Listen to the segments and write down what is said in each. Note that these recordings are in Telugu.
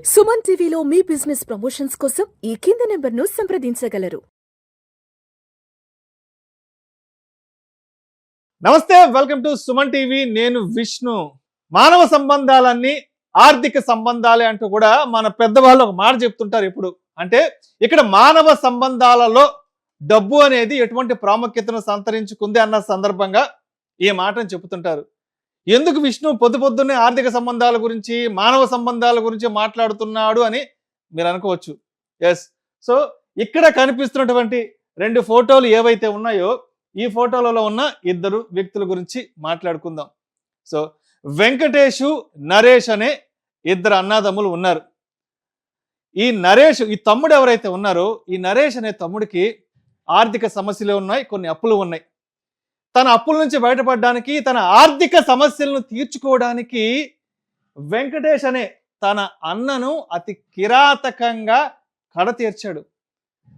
సుమన్ టీవీలో మీ బిజినెస్ ప్రమోషన్స్ కోసం ఈ కింది నెంబర్ను సంప్రదించగలరు. నమస్తే, వెల్కమ్ టు సుమన్ టీవీ. నేను విష్ణు. మానవ సంబంధాలన్నీ ఆర్థిక సంబంధాలే అంటూ కూడా మన పెద్దవాళ్ళు ఒక మాట చెప్తుంటారు. ఇప్పుడు అంటే ఇక్కడ మానవ సంబంధాలలో డబ్బు అనేది ఎటువంటి ప్రాముఖ్యతను సంతరించుకుంది అన్న సందర్భంగా ఈ మాటను చెబుతుంటారు. ఎందుకు విష్ణు పొద్దున్నే ఆర్థిక సంబంధాల గురించి, మానవ సంబంధాల గురించి మాట్లాడుతున్నాడు అని మీరు అనుకోవచ్చు. ఎస్, సో ఇక్కడ కనిపిస్తున్నటువంటి రెండు ఫోటోలు ఏవైతే ఉన్నాయో ఈ ఫోటోలలో ఉన్న ఇద్దరు వ్యక్తుల గురించి మాట్లాడుకుందాం. సో వెంకటేషు, నరేష్ అనే ఇద్దరు అన్నదమ్ములు ఉన్నారు. ఈ నరేష్, ఈ తమ్ముడు ఎవరైతే ఉన్నారో ఈ నరేష్ అనే తమ్ముడికి ఆర్థిక సమస్యలు ఉన్నాయి, కొన్ని అప్పులు ఉన్నాయి. తన అప్పుల నుంచి బయటపడడానికి, తన ఆర్థిక సమస్యలను తీర్చుకోవడానికి వెంకటేష్ అనే తన అన్నను అతి కిరాతకంగా కడతీర్చాడు.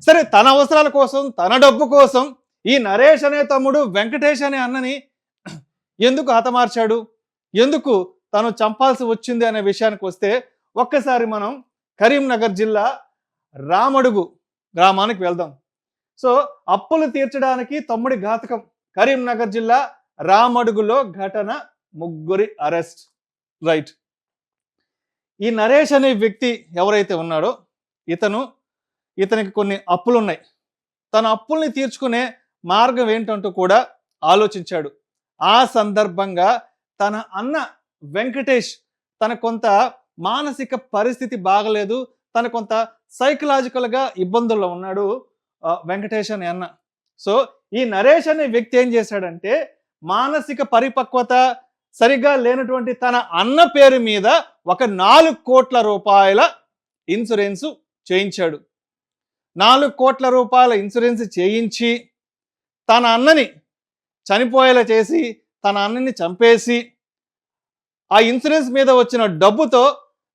సరే, తన అవసరాల కోసం, తన డబ్బు కోసం ఈ నరేష్ అనే తమ్ముడు వెంకటేష్ అనే అన్నని ఎందుకు హతమార్చాడు, ఎందుకు తను చంపాల్సి వచ్చింది అనే విషయానికి వస్తే ఒక్కసారి మనం కరీంనగర్ జిల్లా రామడుగు గ్రామానికి వెళ్దాం. సో అప్పులు తీర్చడానికి తమ్ముడి ఘాతకం. కరీంనగర్ జిల్లా రామడుగులో ఘటన, ముగ్గురి అరెస్ట్. రైట్, ఈ నరేష్ అనే వ్యక్తి ఎవరైతే ఉన్నాడో ఇతనికి కొన్ని అప్పులు ఉన్నాయి. తన అప్పుల్ని తీర్చుకునే మార్గం ఏంటంటూ కూడా ఆలోచించాడు. ఆ సందర్భంగా తన అన్న వెంకటేష్, తన కొంత మానసిక పరిస్థితి బాగలేదు, తన కొంత సైకలాజికల్గా ఇబ్బందుల్లో ఉన్నాడు వెంకటేష్ అనే అన్న. సో ఈ నరేష్ అనే వ్యక్తి ఏం చేశాడంటే, మానసిక పరిపక్వత సరిగ్గా లేనటువంటి తన అన్న పేరు మీద ఒక 4 కోట్ల రూపాయల ఇన్సూరెన్స్ చేయించాడు. 4 కోట్ల రూపాయల ఇన్సూరెన్స్ చేయించి తన అన్నని చనిపోయేలా చేసి, తన అన్నని చంపేసి, ఆ ఇన్సూరెన్స్ మీద వచ్చిన డబ్బుతో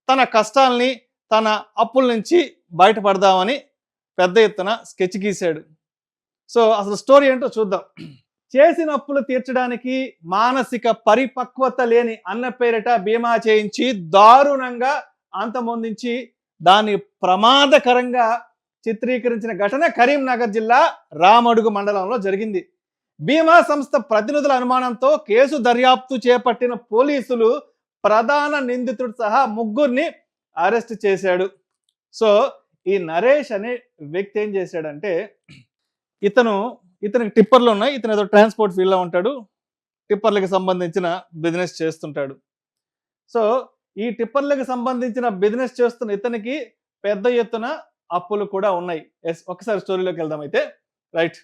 తన కష్టాల్ని, తన అప్పుల నుంచి బయటపడదామని పెద్ద ఎత్తున స్కెచ్ గీశాడు. సో అసలు స్టోరీ ఏంటో చూద్దాం. చేసిన అప్పులు తీర్చడానికి మానసిక పరిపక్వత లేని అన్న పేరిట బీమా చేయించి దారుణంగా అంతమొందించి దాన్ని ప్రమాదకరంగా చిత్రీకరించిన ఘటన కరీంనగర్ జిల్లా రామడుగు మండలంలో జరిగింది. బీమా సంస్థ ప్రతినిధుల అనుమానంతో కేసు దర్యాప్తు చేపట్టిన పోలీసులు ప్రధాన నిందితుడు సహా ముగ్గురిని అరెస్ట్ చేశాడు. సో ఈ నరేష్ అనే వ్యక్తి ఏం చేశాడంటే, ఇతనికి టిప్పర్లు ఉన్నాయి. ఇతను ఏదో ట్రాన్స్పోర్ట్ ఫీల్డ్లో ఉంటాడు, టిప్పర్లకు సంబంధించిన బిజినెస్ చేస్తుంటాడు. సో ఈ టిప్పర్లకు సంబంధించిన బిజినెస్ చేస్తున్న ఇతనికి పెద్ద ఎత్తున అప్పులు కూడా ఉన్నాయి. ఎస్, ఒకసారి స్టోరీలోకి వెళ్దాం అయితే. రైట్,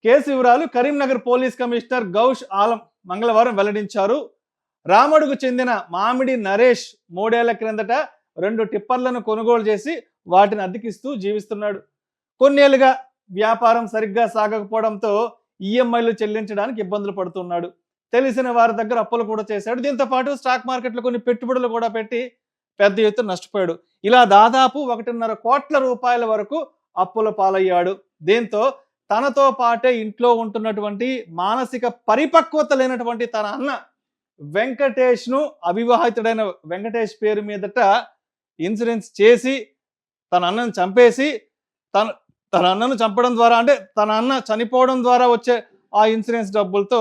కేసు వివరాలు. కరీంనగర్ పోలీస్ కమిషనర్ గౌష్ ఆలం మంగళవారం వెల్లడించారు. రామడుగు చెందిన మామిడి నరేష్ 3 ఏళ్ల క్రిందట 2 టిప్పర్లను కొనుగోలు చేసి వాటిని అద్దెకిస్తూ జీవిస్తున్నాడు. కొన్నేళ్లుగా వ్యాపారం సరిగ్గా సాగకపోవడంతో ఈఎంఐలు చెల్లించడానికి ఇబ్బందులు పడుతున్నాడు. తెలిసిన వారి దగ్గర అప్పులు కూడా చేశాడు. దీంతో పాటు స్టాక్ మార్కెట్లో కొన్ని పెట్టుబడులు కూడా పెట్టి పెద్ద ఎత్తున నష్టపోయాడు. ఇలా దాదాపు 1.5 కోట్ల రూపాయల వరకు అప్పుల పాలయ్యాడు. దీంతో తనతో పాటే ఇంట్లో ఉంటున్నటువంటి మానసిక పరిపక్వత లేనటువంటి తన అన్న వెంకటేష్ ను, అవివాహితుడైన వెంకటేష్ పేరు మీదట ఇన్సూరెన్స్ చేసి తన అన్నను చంపేసి, తన అన్నను చంపడం ద్వారా, అంటే తన అన్న చనిపోవడం ద్వారా వచ్చే ఆ ఇన్సూరెన్స్ డబ్బులతో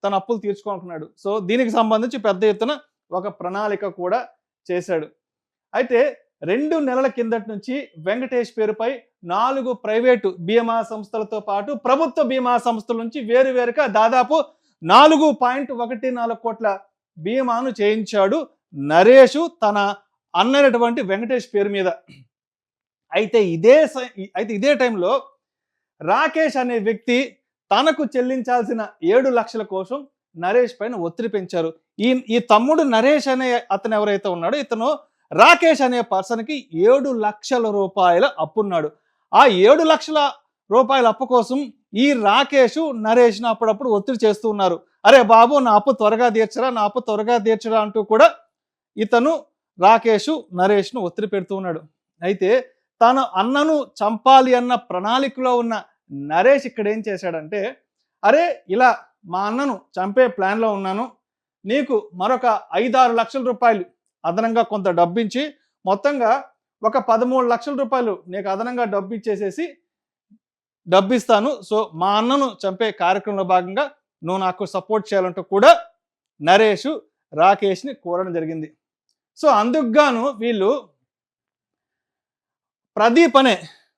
తన అప్పులు తీర్చుకుంటున్నాడు. సో దీనికి సంబంధించి పెద్ద ఎత్తున ఒక ప్రణాళిక కూడా చేశాడు. అయితే 2 నెలల కిందటి నుంచి వెంకటేష్ పేరుపై 4 ప్రైవేటు బీమా సంస్థలతో పాటు ప్రభుత్వ బీమా సంస్థల నుంచి వేరువేరుగా దాదాపు 4.14 కోట్ల బీమాను చేయించాడు నరేషు తన అన్నటువంటి వెంకటేష్ పేరు మీద. అయితే ఇదే టైంలో రాకేష్ అనే వ్యక్తి తనకు చెల్లించాల్సిన 7 లక్షల కోసం నరేష్ పైన ఒత్తిడి పెంచారు. ఈ తమ్ముడు నరేష్ అనే అతను ఎవరైతే ఉన్నాడో ఇతను రాకేష్ అనే పర్సన్కి 7 లక్షల రూపాయల అప్పున్నాడు. ఆ 7 లక్షల రూపాయల అప్పు కోసం ఈ రాకేష్ నరేష్ను అప్పుడప్పుడు ఒత్తిడి చేస్తూ ఉన్నారు. అరే బాబు, నా అప్పు త్వరగా తీర్చరా అంటూ కూడా ఇతను రాకేష్ నరేష్ను ఒత్తిడి పెడుతూ ఉన్నాడు. అయితే తన అన్నను చంపాలి అన్న ప్రణాళికలో ఉన్న నరేష్ ఇక్కడ ఏం చేశాడంటే, అరే ఇలా మా అన్నను చంపే ప్లాన్లో ఉన్నాను, నీకు మరొక 5-6 లక్షల రూపాయలు అదనంగా కొంత డబ్బించి మొత్తంగా ఒక 13 లక్షల రూపాయలు నీకు అదనంగా డబ్బు ఇచ్చేసేసి డబ్బు ఇస్తాను, సో మా అన్నను చంపే కార్యక్రమంలో భాగంగా నువ్వు నాకు సపోర్ట్ చేయాలంటూ కూడా నరేష్ రాకేష్ని కోరడం జరిగింది. సో అందుకు గాను వీళ్ళు ప్రదీప్ అనే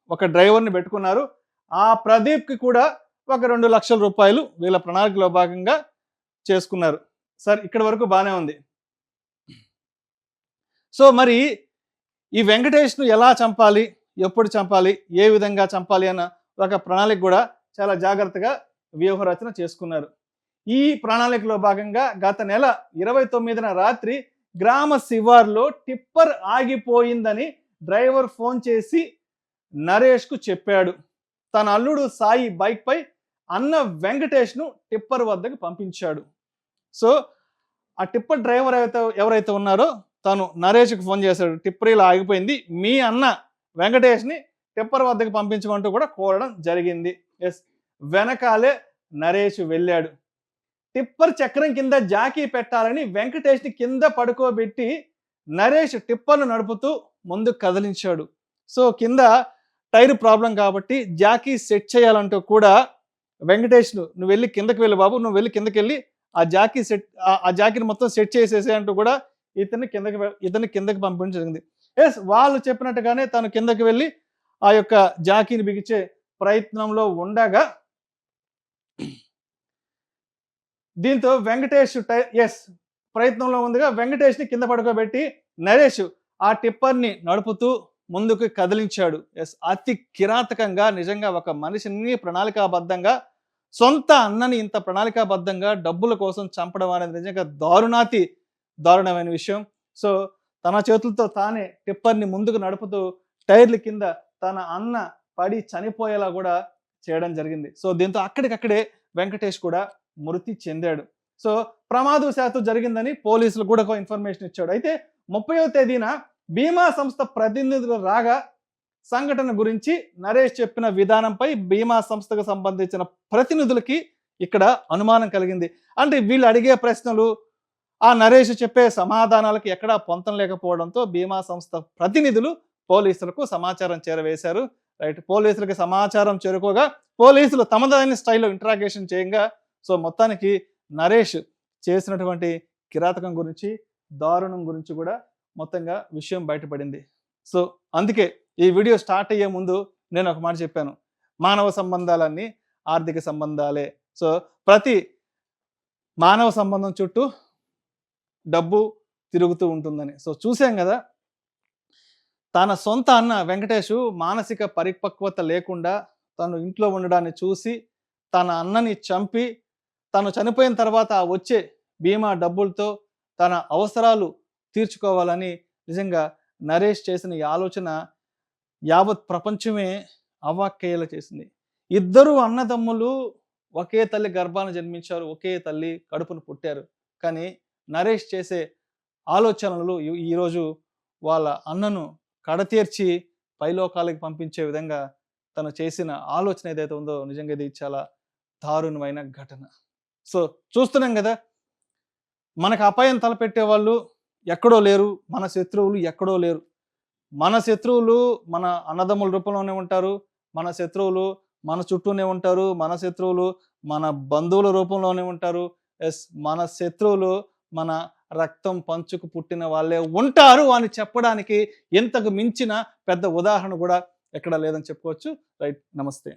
ఒక డ్రైవర్ని పెట్టుకున్నారు. ఆ ప్రదీప్కి కూడా ఒక 2 లక్షల రూపాయలు వీళ్ళ ప్రణాళికలో భాగంగా చేసుకున్నారు. సార్ ఇక్కడ వరకు బాగానే ఉంది. సో మరి ఈ వెంకటేష్ను ఎలా చంపాలి, ఎప్పుడు చంపాలి, ఏ విధంగా చంపాలి అన్న ఒక ప్రణాళిక కూడా చాలా జాగ్రత్తగా వ్యూహరచన చేసుకున్నారు. ఈ ప్రణాళికలో భాగంగా గత నెల 29న రాత్రి గ్రామ శివార్లో టిప్పర్ ఆగిపోయిందని డ్రైవర్ ఫోన్ చేసి నరేష్కు చెప్పాడు. తన అల్లుడు సాయి బైక్ పై అన్న వెంకటేష్ను టిప్పర్ వద్దకు పంపించాడు. సో ఆ టిప్పర్ డ్రైవర్ ఎవరైతే ఉన్నారో తను నరేష్కి ఫోన్ చేశాడు, టిప్పర్ ఇలా ఆగిపోయింది, మీ అన్న వెంకటేష్ని టిప్పర్ వద్దకు పంపించమంటూ కూడా కోరడం జరిగింది. ఎస్, వెనకాలే నరేష్ వెళ్ళాడు. టిప్పర్ చక్రం కింద జాకీ పెట్టాలని వెంకటేష్ని కింద పడుకోబెట్టి నరేష్ టిప్పర్ను నడుపుతూ ముందు కదిలించాడు. సో కింద టైర్ ప్రాబ్లం కాబట్టి జాకీ సెట్ చేయాలంటూ కూడా వెంకటేష్ను నువ్వు వెళ్ళి కిందకి వెళ్ళి బాబు, నువ్వు వెళ్ళి కిందకి వెళ్ళి ఆ జాకీని మొత్తం సెట్ చేసేసే అంటూ కూడా ఇతన్ని కిందకి పంపించడం జరిగింది. ఎస్, వాళ్ళు చెప్పినట్టుగానే తను కిందకి వెళ్ళి ఆ యొక్క జాకీని బిగించే ప్రయత్నంలో ఉండగా దీంతో వెంకటేష్ ప్రయత్నంలో ఉందిగా వెంకటేష్ని కింద పడుకోబెట్టి నరేష్ ఆ టిప్పర్ని నడుపుతూ ముందుకు కదిలించాడు. ఎస్, అతి కిరాతకంగా నిజంగా ఒక మనిషిని ప్రణాళికాబద్ధంగా సొంత అన్నని ఇంత ప్రణాళికాబద్ధంగా డబ్బుల కోసం చంపడం అనేది నిజంగా దారుణమైన విషయం. సో తన చేతులతో తానే టిప్పర్ని ముందుకు నడుపుతూ టైర్ల కింద తన అన్న పడి చనిపోయేలా కూడా చేయడం జరిగింది. సో దీంతో అక్కడికక్కడే వెంకటేష్ కూడా మృతి చెందాడు. సో ప్రమాదవశాత్తు జరిగిందని పోలీసులు కూడా ఒక ఇన్ఫర్మేషన్ ఇచ్చాడు. అయితే 30వ తేదీన బీమా సంస్థ ప్రతినిధులు రాగా సంఘటన గురించి నరేష్ చెప్పిన విధానంపై బీమా సంస్థకు సంబంధించిన ప్రతినిధులకి ఇక్కడ అనుమానం కలిగింది. అంటే వీళ్ళు అడిగే ప్రశ్నలు ఆ నరేష్ చెప్పే సమాధానాలకు ఎక్కడా పొంతం లేకపోవడంతో బీమా సంస్థ ప్రతినిధులు పోలీసులకు సమాచారం చేరవేశారు. రైట్, పోలీసులకి సమాచారం చేరుకోగా పోలీసులు తమదైన స్టైల్లో ఇంటరాగేషన్ చేయంగా సో మొత్తానికి నరేష్ చేసినటువంటి కిరాతకం గురించి, దారుణం గురించి కూడా మొత్తంగా విషయం బయటపడింది. సో అందుకే ఈ వీడియో స్టార్ట్ అయ్యే ముందు నేను ఒక మాట చెప్పాను, మానవ సంబంధాలన్నీ ఆర్థిక సంబంధాలే. సో ప్రతి మానవ సంబంధం చుట్టూ డబ్బు తిరుగుతూ ఉంటుందని. సో చూసాం కదా, తన సొంత అన్న వెంకటేష్ మానసిక పరిపక్వత లేకుండా తను ఇంట్లో ఉండడాన్ని చూసి తన అన్నని చంపి తను చనిపోయిన తర్వాత వచ్చే బీమా డబ్బులతో తన అవసరాలు తీర్చుకోవాలని నిజంగా నరేష్ చేసిన ఈ ఆలోచన యావత్ ప్రపంచమే అవాక్కయ్యేలా చేసింది. ఇద్దరు అన్నదమ్ములు ఒకే తల్లి గర్భాన జన్మించారు, ఒకే తల్లి కడుపును పుట్టారు. కానీ నరేష్ చేసే ఆలోచనలు ఈరోజు వాళ్ళ అన్నను కడతీర్చి పైలోకాలకి పంపించే విధంగా తను చేసిన ఆలోచన ఏదైతే ఉందో నిజంగా ఇది చాలా దారుణమైన ఘటన. సో చూస్తున్నాం కదా, మనకు అపాయం తలపెట్టే వాళ్ళు ఎక్కడో లేరు, మన శత్రువులు ఎక్కడో లేరు. మన శత్రువులు మన అన్నదమ్ముల రూపంలోనే ఉంటారు, మన శత్రువులు మన చుట్టూనే ఉంటారు, మన శత్రువులు మన బంధువుల రూపంలోనే ఉంటారు. ఎస్, మన శత్రువులు మన రక్తం పంచుకు పుట్టిన వాళ్ళే ఉంటారు అని చెప్పడానికి ఇంతకు మించిన పెద్ద ఉదాహరణ కూడా ఎక్కడ లేదని చెప్పుకోవచ్చు. రైట్, నమస్తే.